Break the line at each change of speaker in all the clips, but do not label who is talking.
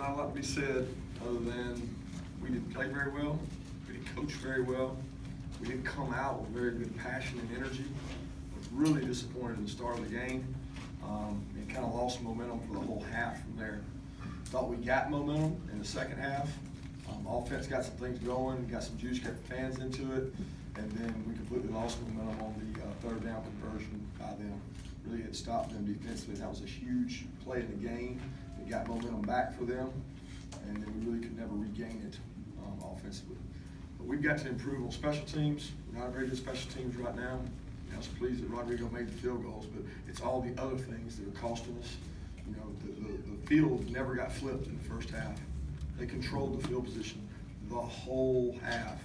Not a lot to be said other than we didn't play very well, we didn't coach very well, we didn't come out with very good passion and energy. I was really disappointed in the start of the game. It kind of lost momentum for the whole half from there. Thought we got momentum in the second half. Offense got some things going, got some juice, got the fans into it, and then we completely lost momentum on the third down conversion by them. Really had stopped them defensively. That was a huge play in the game. It got momentum back for them, and then we really could never regain it offensively. But we've got to improve on special teams. We're not very good special teams right now. I was pleased that Rodrigo made the field goals, but it's all the other things that are costing us. You know, the field never got flipped in the first half. They controlled the field position the whole half.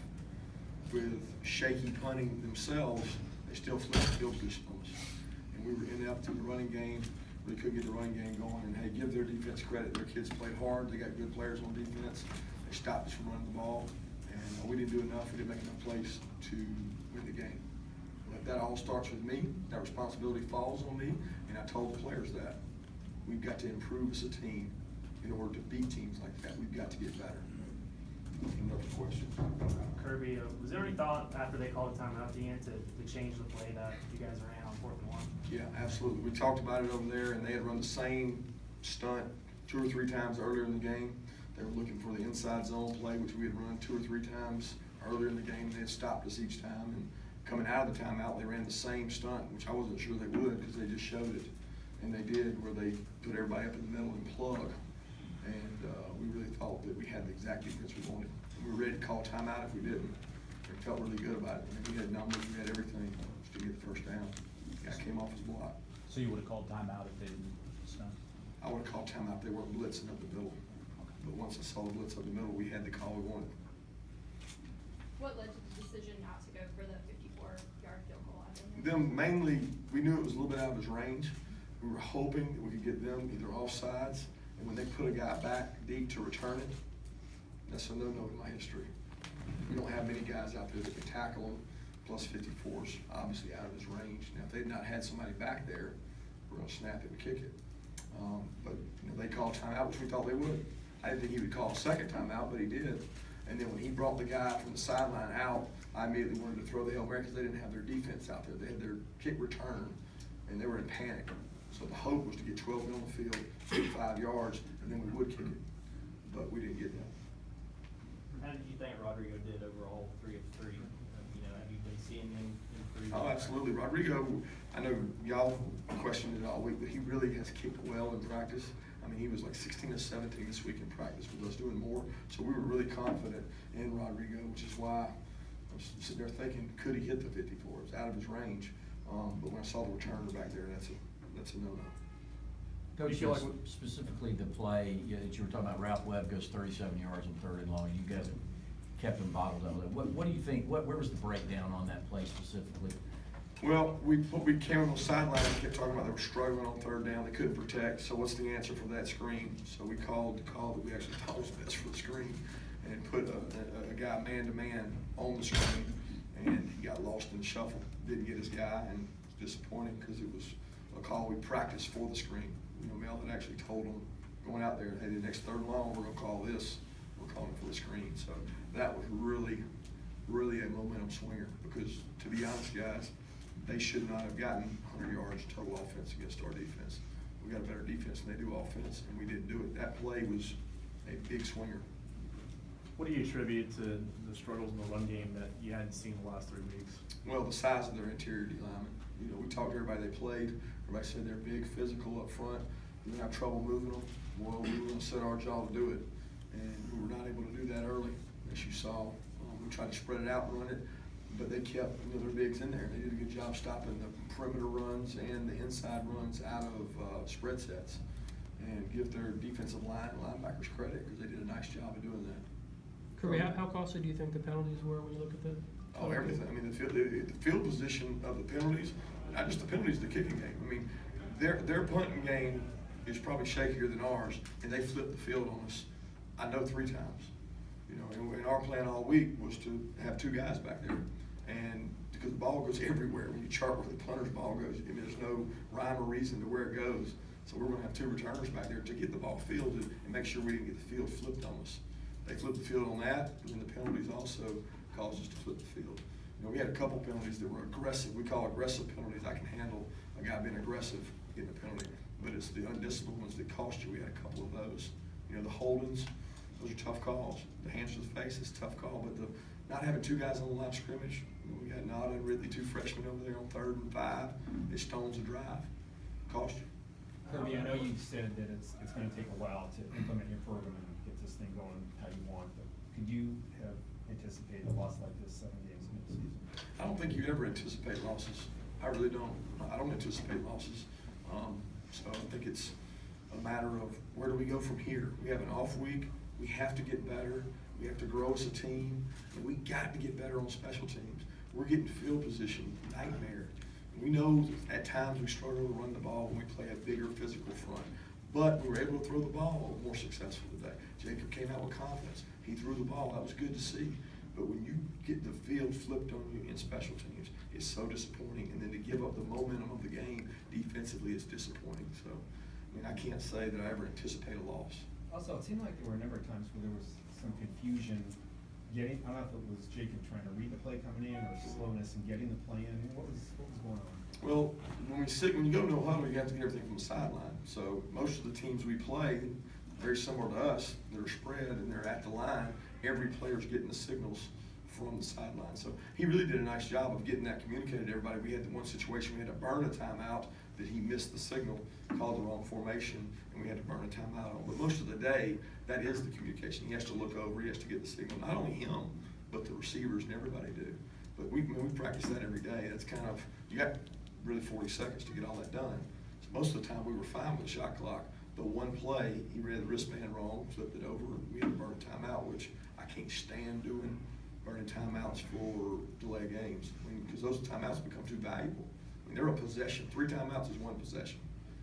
With shaky punting themselves, they still flipped the field position on us. And we were inept in the running game. We couldn't get the running game going. And hey, give their defense credit. Their kids played hard. They got good players on defense. They stopped us from running the ball. And we didn't do enough. We didn't make enough plays to win the game. But that all starts with me. That responsibility falls on me. And I told the players that. We've got to improve as a team. In order to beat teams like that, we've got to get better. Another question.
Kirby, was there any thought after they called a timeout at the end to change the play that you guys ran on 4th and 1?
Yeah, absolutely. We talked about it over there, and they had run the same stunt 2 or 3 times earlier in the game. They were looking for the inside zone play, which we had run 2 or 3 times earlier in the game. They had stopped us each time, and coming out of the timeout, they ran the same stunt, which I wasn't sure they would because they just showed it. And they did, where they put everybody up in the middle and plug. And we really thought that we had the exact defense we wanted. We were ready to call timeout if we didn't. We felt really good about it. I mean, we had numbers, we had everything to get the first down. The guy came off his block.
So you would have called timeout if they didn't stunt?
I would have called timeout if they weren't blitzing up the middle. But once I saw the blitz up the middle, we had the call we wanted.
What led to the decision not to go for the 54-yard field goal?
Them mainly, we knew it was a little bit out of his range. We were hoping that we could get them either offsides, and when they put a guy back deep to return it, that's a no-no in my history. We don't have many guys out there that can tackle him, plus 54's obviously out of his range. Now, if they'd not had somebody back there, we're going to snap it and kick it. But you know, they called timeout, which we thought they would. I didn't think he would call a second timeout, but he did. And then when he brought the guy from the sideline out, I immediately wanted to throw the Hail Mary because they didn't have their defense out there. They had their kick return, and they were in panic. So the hope was to get 12 men on the field, get 5 yards, and then we would kick it. But we didn't get that.
How did you think Rodrigo did overall 3 of 3? You know, have you been seeing him improve?
Oh, absolutely. Rodrigo, I know y'all questioned it all week, but he really has kicked well in practice. I mean, he was like 16 or 17 this week in practice with us doing more. So we were really confident in Rodrigo, which is why I was sitting there thinking, could he hit the 54? It was out of his range. But when I saw the returner back there, that's a no-no.
Coach, you feel like specifically the play that you were talking about, Ralph Webb goes 37 yards on 3rd and long, and you guys have kept him bottled up. What do you think, where was the breakdown on that play specifically?
Well, we came on the sideline and kept talking about they were struggling on 3rd down, they couldn't protect, so what's the answer for that screen? So we called the call that we actually thought was best for the screen and put a guy man-to-man on the screen, and he got lost in the shuffle, didn't get his guy, and it was disappointing because it was a call we practiced for the screen. You know, Mel had actually told them going out there, hey, the next 3rd and long, we're going to call this. We're calling for the screen. So that was really a momentum swinger because, to be honest, guys, they should not have gotten 100 yards total offense against our defense. We got a better defense than they do offense, and we didn't do it. That play was a big swinger.
What do you attribute to the struggles in the run game that you hadn't seen the last 3 weeks?
Well, the size of their interior D linemen. You know, we talked to everybody they played. Everybody said they're big, physical up front. We're gonna have trouble moving them. Well, we were gonna set our jaw to do it, and we were not able to do that early, as you saw. We tried to spread it out and run it, but they kept their bigs in there. They did a good job stopping the perimeter runs and the inside runs out of spread sets, and give their defensive line and linebackers credit because they did a nice job of doing that.
Kirby, how costly do you think the penalties were when you look at the?
Oh, everything. I mean, the field position of the penalties, not just the penalties, the kicking game. I mean, their punting game is probably shakier than ours, and they flipped the field on us, I know 3 times. You know, and our plan all week was to have 2 guys back there, and because the ball goes everywhere when you chart where the punter's ball goes. I mean, there's no rhyme or reason to where it goes. So we're gonna have 2 returners back there to get the ball fielded and make sure we didn't get the field flipped on us. They flipped the field on that, and then the penalties also caused us to flip the field. You know, we had a couple penalties that were aggressive. We call aggressive penalties. I can handle a guy being aggressive getting a penalty, but it's the undisciplined ones that cost you. We had a couple of those. You know, the holdings, those are tough calls. The hands to the face is a tough call, but the not having 2 guys on the line of scrimmage, you know, we got Nada and Ridley, 2 freshmen over there on 3rd and 5. It stones the drive. Cost you.
Kirby, I know you said that it's gonna take a while to implement your program and get this thing going how you want, but could you have anticipated a loss like this 7 games into the season?
I don't think you ever anticipate losses. I really don't. I don't anticipate losses. So I think it's a matter of where do we go from here? We have an off week. We have to get better. We have to grow as a team, and we got to get better on special teams. We're getting field position nightmare. We know at times we struggle to run the ball when we play a bigger physical front, but we were able to throw the ball more successful today. Jacob came out with confidence. He threw the ball. That was good to see. But when you get the field flipped on you in special teams, it's so disappointing. And then to give up the momentum of the game defensively is disappointing. So, I mean, I can't say that I ever anticipate a loss.
Also, it seemed like there were a number of times where there was some confusion getting, I don't know if it was Jacob trying to read the play coming in or slowness in getting the play in. What was going on?
Well, when you go to a huddle, you have to get everything from the sideline. So most of the teams we play, very similar to us, they're spread and they're at the line. Every player's getting the signals from the sideline. So he really did a nice job of getting that communicated to everybody. We had the one situation, we had to burn a timeout that he missed the signal, called the wrong formation, and we had to burn a timeout on. But most of the day, that is the communication. He has to look over, he has to get the signal. Not only him, but the receivers and everybody do. But we practice that every day. That's kind of, you got really 40 seconds to get all that done. So most of the time we were fine with the shot clock. The one play, he read the wristband wrong, flipped it over, and we had to burn a timeout, which I can't stand doing, burning timeouts for delay games. Because those timeouts become too valuable. I mean, they're a possession. 3 timeouts is 1 possession.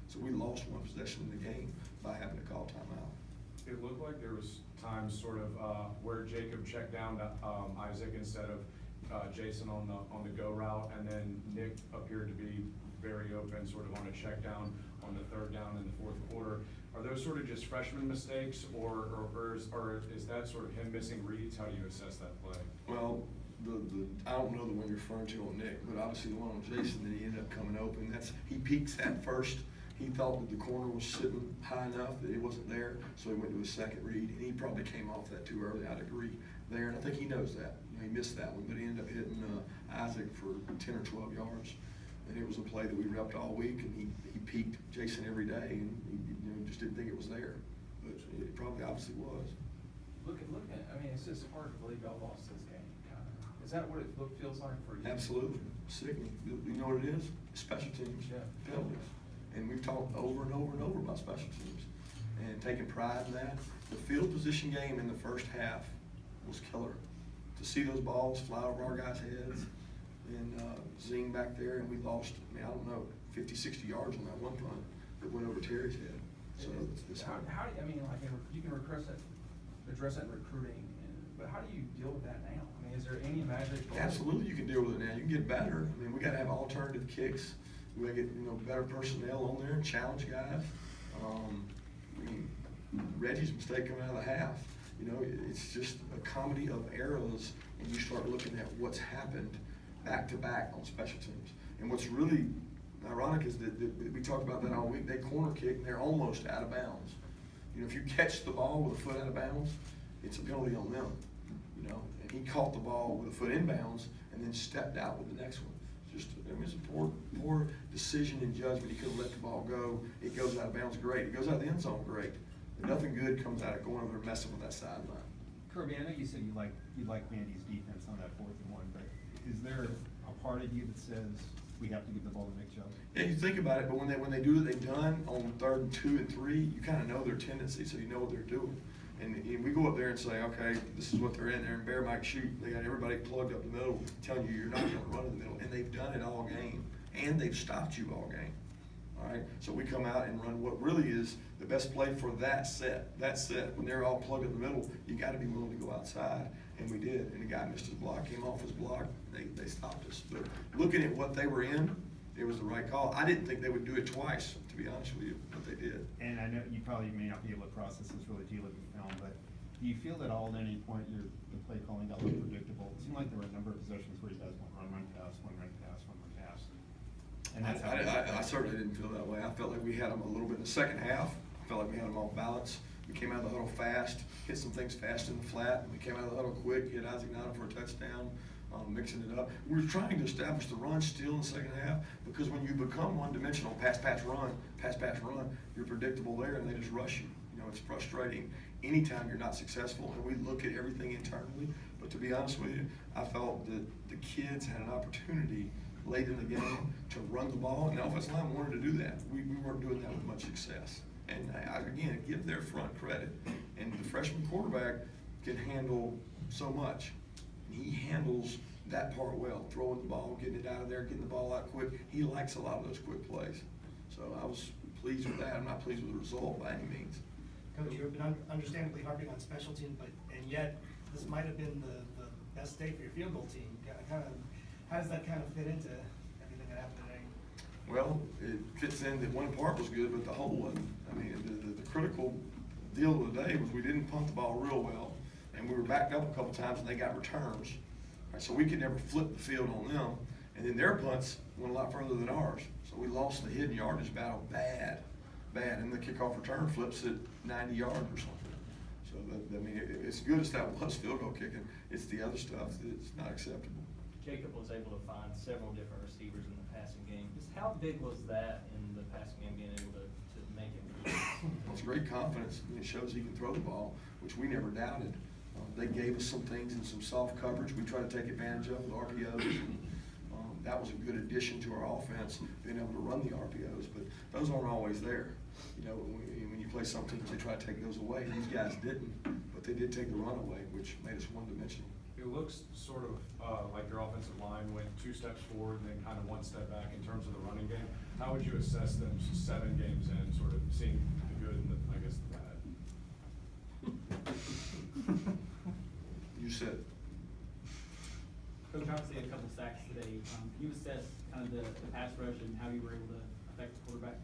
So we lost 1 possession in the game by having to call timeout.
It looked like there was times sort of where Jacob checked down to Isaac instead of Jason on the go route, and then Nick appeared to be very open, sort of on a check down on the 3rd down in the 4th quarter. Are those sort of just freshman mistakes, or is that sort of him missing reads? How do you assess that play?
Well, I don't know the one you're referring to on Nick, but obviously the one on Jason that he ended up coming open. He peeks at first. He thought that the corner was sitting high enough that it wasn't there, so he went to his second read, and he probably came off that too early. I'd agree there, and I think he knows that. You know, he missed that one, but he ended up hitting Isaac for 10 or 12 yards. And it was a play that we repped all week, and he peeked Jason every day, and he just didn't think it was there. But it probably obviously was.
Look at, I mean, it's just hard to believe y'all lost this game, kind of. Is that what it feels like for you?
Absolutely. Sickening. You know what it is? Special teams,
Yeah.
penalties. And we've talked over and over and over about special teams and taking pride in that. The field position game in the first half was killer. To see those balls fly over our guys' heads and zing back there, and we lost, I mean, I don't know, 50, 60 yards on that one punt that went over Terry's head. So it's hard.
How do you, I mean, like, you can address that in recruiting, but how do you deal with that now? I mean, is there any magic?
Absolutely, you can deal with it now. You can get better. I mean, we got to have alternative kicks. We got to get better personnel on there and challenge guys. I mean, Reggie's mistake coming out of the half. It's just a comedy of errors when you start looking at what's happened back to back on special teams. And what's really ironic is that we talked about that all week. They corner kick and they're almost out of bounds. If you catch the ball with a foot out of bounds, it's a penalty on them. And he caught the ball with a foot in bounds and then stepped out with the next one. It's a poor decision and judgment. He could have let the ball go. It goes out of bounds, great. It goes out of the end zone, great. But nothing good comes out of going over there messing with that sideline.
Kirby, I know you said you like Vandy's defense on that 4th and 1, but is there a part of you that says we have to give the ball to Nick Chubb?
Yeah, you think about it, but when they do what they've done on 3rd and 2 and 3, you kind of know their tendency, so you know what they're doing. And we go up there and say, okay, this is what they're in there, and Bear might shoot. They got everybody plugged up the middle, telling you you're not going to run in the middle, and they've done it all game, and they've stopped you all game. All right, so we come out and run what really is the best play for that set. When they're all plugged in the middle, you got to be willing to go outside, and we did. And the guy missed his block, came off his block. They stopped us. But looking at what they were in, it was the right call. I didn't think they would do it twice, to be honest with you, what they did.
And I know you probably may not be able to process this really deeply with film, but do you feel that all at any point the play calling got a little predictable? It seemed like there were a number of possessions where you guys went run, pass, one run, pass, one run, pass. And that's how.
I certainly didn't feel that way. I felt like we had them a little bit in the second half. I felt like we had them off balance. We came out of the huddle fast, hit some things fast in the flat. We came out of the huddle quick, hit Isaac Nada for a touchdown, mixing it up. We were trying to establish the run still in the second half, because when you become one-dimensional, pass, run, you're predictable there, and they just rush you. You know, it's frustrating anytime you're not successful, and we look at everything internally. But to be honest with you, I felt that the kids had an opportunity late in the game to run the ball, and the offensive line wanted to do that. We weren't doing that with much success. And I again, give their front credit. And the freshman quarterback can handle so much. He handles that part well, throwing the ball, getting it out of there, getting the ball out quick. He likes a lot of those quick plays. So I was pleased with that. I'm not pleased with the result by any means.
Coach, you've been understandably harping on special teams, and yet this might have been the best day for your field goal team. How does that kind of fit into everything that happened today?
Well, it fits in that one part was good, but the whole wasn't. I mean, the critical deal of the day was we didn't punt the ball real well, and we were backed up a couple times, and they got returns. Right, so we could never flip the field on them, and then their punts went a lot further than ours. So we lost the hidden yardage battle bad. And the kickoff return flips at 90 yards or something. So, I mean, it's good as that was field goal kicking. It's the other stuff that's not acceptable.
Jacob was able to find several different receivers in the passing game. Just how big was that in the passing game, being able to make it?
It's great confidence. It shows he can throw the ball, which we never doubted. They gave us some things in some soft coverage we try to take advantage of with RPOs. And, that was a good addition to our offense, being able to run the RPOs, but those aren't always there. You know, when you play some teams, they try to take those away. These guys didn't, but they did take the run away, which made us one-dimensional.
It looks sort of like your offensive line went 2 steps forward and then kind of 1 step back in terms of the running game. How would you assess them 7 games in, sort of seeing the good and the, I guess, the bad?
You said.
Coach, obviously had a couple sacks today. Can you assess kind of the pass rush and how you were able to affect the quarterback?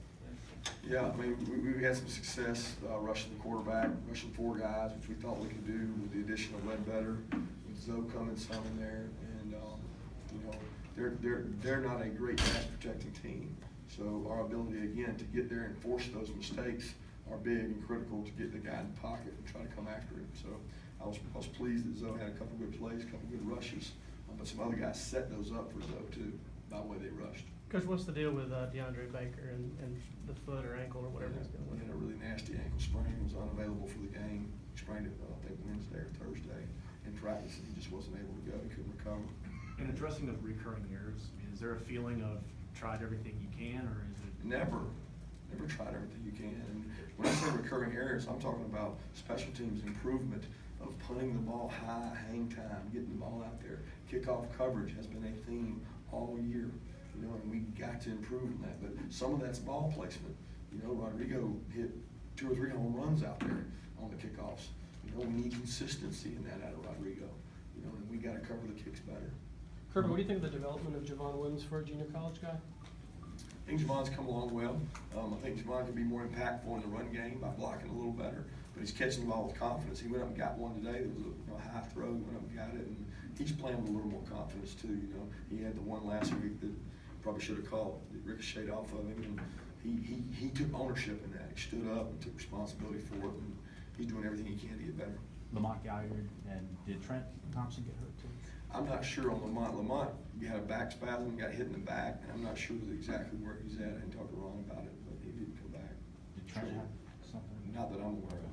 Yeah, I mean, we had some success rushing the quarterback, rushing 4 guys, which we thought we could do with the addition of Ledbetter, with Zoe coming some in there, and you know, they're not a great pass protecting team. So our ability again to get there and force those mistakes are big and critical to get the guy in the pocket and try to come after him. So I was pleased that Zoe had a couple good plays, a couple good rushes, but some other guys set those up for Zoe too by the way they rushed.
Coach, what's the deal with DeAndre Baker and the foot or ankle or whatever he's dealing with?
He had a really nasty ankle sprain, was unavailable for the game. He sprained it, I think, Wednesday or Thursday in practice, and he just wasn't able to go. He couldn't recover.
In addressing the recurring errors, is there a feeling of tried everything you can, or is it?
Never tried everything you can. And when I say recurring errors, I'm talking about special teams improvement of punting the ball high, hang time, getting the ball out there. Kickoff coverage has been a theme all year, you know, and we got to improve in that. But some of that's ball placement. You know, Rodrigo hit 2 or 3 home runs out there on the kickoffs. You know, we need consistency in that out of Rodrigo. You know, and we got to cover the kicks better.
Kirby, what do you think of the development of Javon Williams for a junior college guy?
I think Javon's come along well. I think Javon can be more impactful in the run game by blocking a little better, but he's catching the ball with confidence. He went up and got one today. There was a high throw. He went up and got it, and he's playing with a little more confidence too. You know, he had the one last week that probably should have caught. It ricocheted off of him, and he took ownership in that. He stood up and took responsibility for it, and he's doing everything he can to get better.
Lamont Galliard, and did Trent Thompson get hurt too?
I'm not sure on Lamont. Lamont had a back spasm, got hit in the back, and I'm not sure exactly where he's at. I didn't talk to Ron about it, but he didn't come back.
Did Trent have something?
Not that I'm aware of.